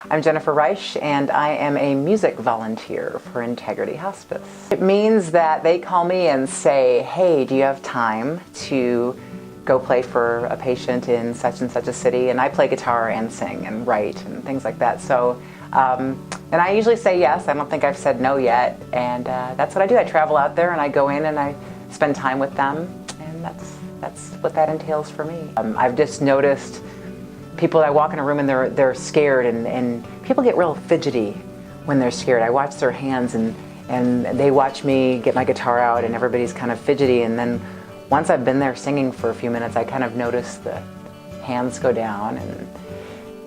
I'm Jennifer Reich, and I am a music volunteer for Integrity Hospice. It means that they call me and say, hey, do you have time to go play for a patient in such and such a city? And I play guitar and sing and write and things like that. So, and I usually say yes. I don't think I've said no yet. And that's what I do. I travel out there and I go in and I spend time with them. And that's what that entails for me. I've just noticed people that walk in a room and they're scared, and people get real fidgety when they're scared. I watch their hands and they watch me get my guitar out and everybody's kind of fidgety, and then once I've been there singing for a few minutes, I kind of notice the hands go down and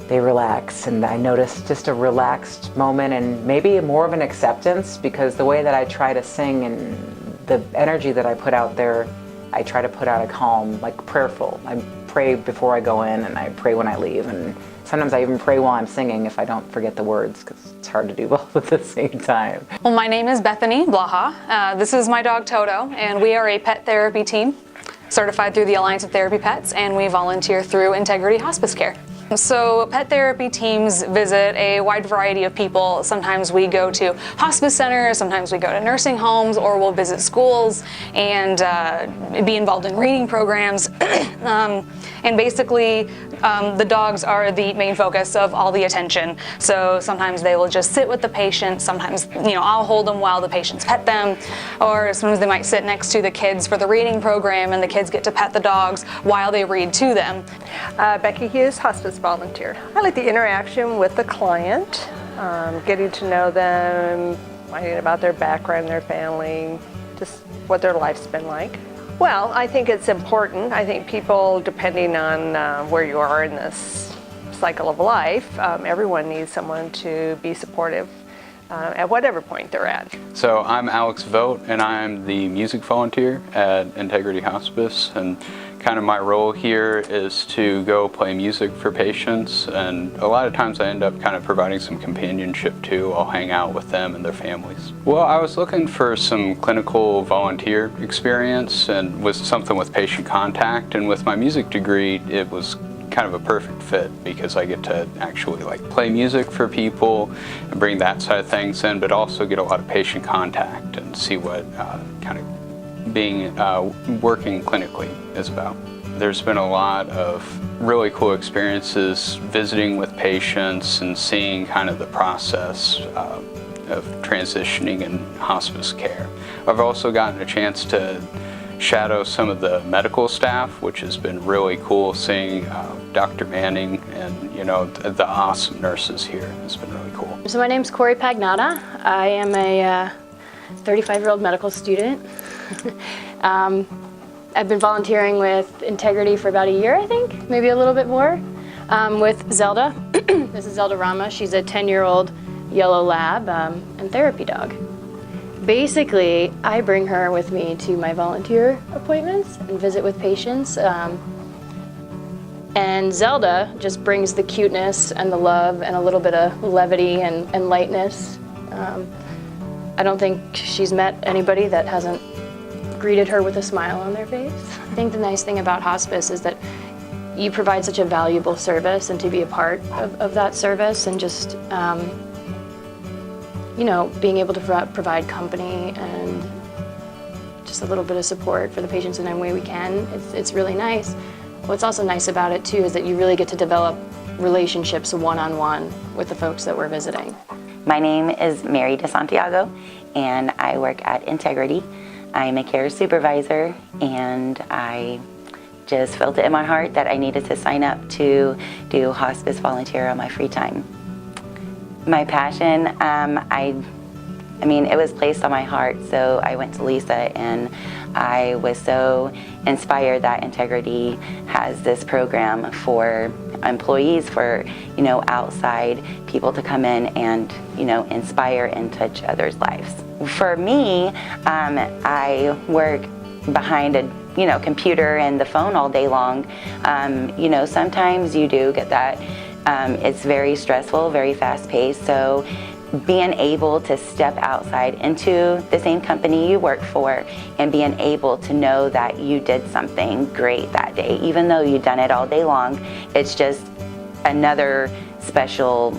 they relax, and I notice just a relaxed moment and maybe more of an acceptance, because the way that I try to sing and the energy that I put out there, I try to put out a calm, like prayerful. I pray before I go in and I pray when I leave, and sometimes I even pray while I'm singing if I don't forget the words, because it's hard to do both at the same time. Well, my name is Bethany Blaha. This is my dog Toto, and we are a pet therapy team certified through the Alliance of Therapy Pets, and we volunteer through Integrity Hospice Care. So pet therapy teams visit a wide variety of people. Sometimes we go to hospice centers, sometimes we go to nursing homes, or we'll visit schools and be involved in reading programs. And basically, the dogs are the main focus of all the attention. So sometimes they will just sit with the patient. Sometimes, I'll hold them while the patients pet them. Or sometimes they might sit next to the kids for the reading program, and the kids get to pet the dogs while they read to them. Becky Hughes, hospice volunteer. I like the interaction with the client, getting to know them, finding about their background, their family, just what their life's been like. Well, I think it's important. I think people, depending on where you are in this cycle of life, everyone needs someone to be supportive at whatever point they're at. So I'm Alex Vogt, and I'm the music volunteer at Integrity Hospice, and kind of my role here is to go play music for patients, and a lot of times I end up kind of providing some companionship too. I'll hang out with them and their families. Well, I was looking for some clinical volunteer experience and with something with patient contact, and with my music degree it was kind of a perfect fit, because I get to actually play music for people and bring that side of things in, but also get a lot of patient contact and see what kind of being working clinically is about. There's been a lot of really cool experiences visiting with patients and seeing kind of the process of transitioning in hospice care. I've also gotten a chance to shadow some of the medical staff, which has been really cool, seeing Dr. Manning and the awesome nurses here. It's been really cool. So my name's Cory Pagnotta. I am a 35-year-old medical student. I've been volunteering with Integrity for about a year, I think, maybe a little bit more, with Zelda. This is Zelda Rama. She's a 10-year-old yellow lab and therapy dog. Basically, I bring her with me to my volunteer appointments and visit with patients. And Zelda just brings the cuteness and the love and a little bit of levity and lightness. I don't think she's met anybody that hasn't greeted her with a smile on their face. I think the nice thing about hospice is that you provide such a valuable service, and to be a part of that service and just being able to provide company and just a little bit of support for the patients in any way we can, it's really nice. What's also nice about it too is that you really get to develop relationships one-on-one with the folks that we're visiting. My name is Mary Santiago, and I work at Integrity. I'm a care supervisor, and I just felt it in my heart that I needed to sign up to do hospice volunteer on my free time. My passion, I mean, it was placed on my heart, so I went to Lisa, and I was so inspired that Integrity has this program for employees, for outside people to come in and inspire and touch others' lives. For me, I work behind a computer and the phone all day long. Sometimes you do get that. It's very stressful, very fast-paced. So being able to step outside into the same company you work for and being able to know that you did something great that day, even though you've done it all day long, it's just another special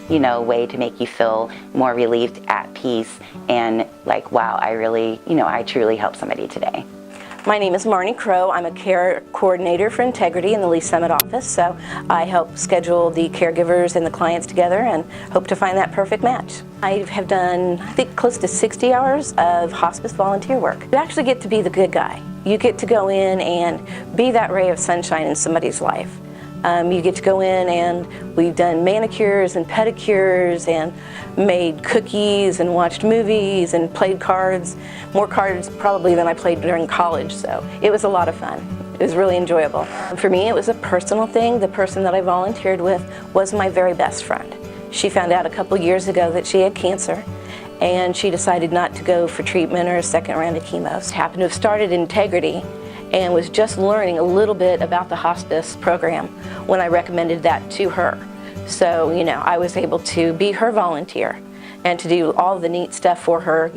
way to make you feel more relieved, at peace, and like, wow, I truly helped somebody today. My name is Marni Crowe. I'm a care coordinator for Integrity in the Lee Summit office, so I help schedule the caregivers and the clients together and hope to find that perfect match. I have done, I think, close to 60 hours of hospice volunteer work. You actually get to be the good guy. You get to go in and be that ray of sunshine in somebody's life. You get to go in, and we've done manicures and pedicures and made cookies and watched movies and played cards, more cards probably than I played during college, so it was a lot of fun. It was really enjoyable. For me, it was a personal thing. The person that I volunteered with was my very best friend. She found out a couple years ago that she had cancer, and she decided not to go for treatment or a second round of chemo. Happened to have started Integrity and was just learning a little bit about the hospice program when I recommended that to her. So, I was able to be her volunteer and to do all the neat stuff for her,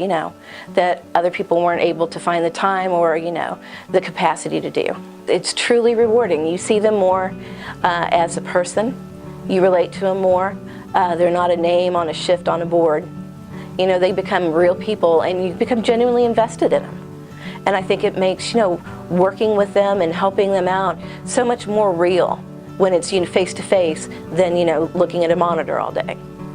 that other people weren't able to find the time or, the capacity to do. It's truly rewarding. You see them more as a person. You relate to them more. They're not a name on a shift on a board. They become real people, and you become genuinely invested in them. And I think it makes, working with them and helping them out so much more real when it's face to face than, looking at a monitor all day.